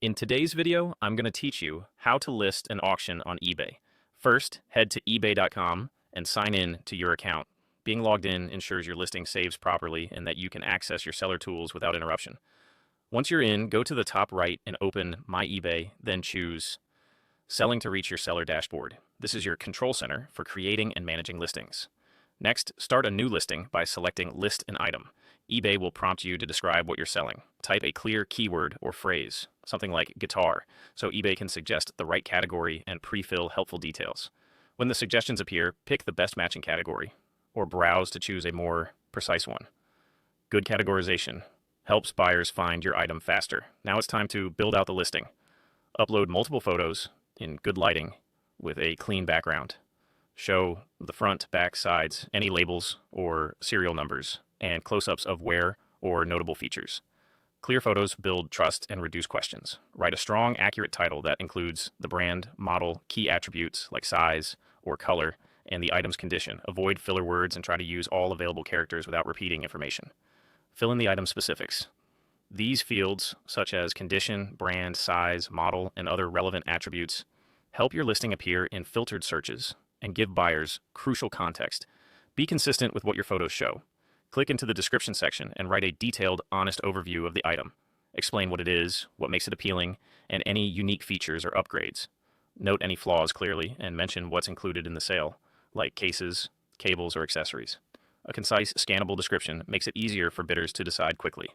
In today's video, I'm going to teach you how to list an auction on eBay. First, head to ebay.com and sign in to your account. Being logged in ensures your listing saves properly and that you can access your seller tools without interruption. Once you're in, go to the top right and open My eBay, then choose Selling to reach your seller dashboard. This is your control center for creating and managing listings. Next, start a new listing by selecting List an Item. eBay will prompt you to describe what you're selling. Type a clear keyword or phrase, something like guitar, so eBay can suggest the right category and pre-fill helpful details. When the suggestions appear, pick the best matching category, or browse to choose a more precise one. Good categorization helps buyers find your item faster. Now it's time to build out the listing. Upload multiple photos in good lighting with a clean background. Show the front, back, sides, any labels or serial numbers, and close-ups of wear or notable features. Clear photos build trust and reduce questions. Write a strong, accurate title that includes the brand, model, key attributes like size or color, and the item's condition. Avoid filler words and try to use all available characters without repeating information. Fill in the item specifics. These fields, such as condition, brand, size, model, and other relevant attributes, help your listing appear in filtered searches and give buyers crucial context. Be consistent with what your photos show. Click into the description section and write a detailed, honest overview of the item. Explain what it is, what makes it appealing, and any unique features or upgrades. Note any flaws clearly and mention what's included in the sale, like cases, cables, or accessories. A concise, scannable description makes it easier for bidders to decide quickly.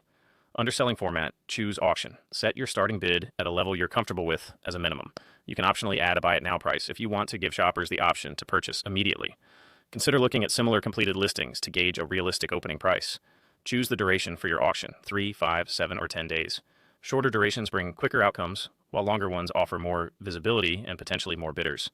Underselling format, choose auction. Set your starting bid at a level you're comfortable with as a minimum. You can optionally add a buy it now price if you want to give shoppers the option to purchase immediately. Consider looking at similar completed listings to gauge a realistic opening price. Choose the duration for your auction, 3, 5, 7, or 10 days. Shorter durations bring quicker outcomes, while longer ones offer more visibility and potentially more bidders.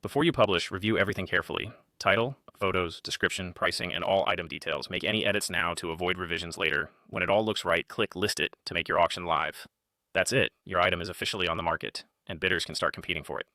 Before you publish, review everything carefully. Title, photos, description, pricing, and all item details. Make any edits now to avoid revisions later. When it all looks right, click List It to make your auction live. That's it. Your item is officially on the market, and bidders can start competing for it.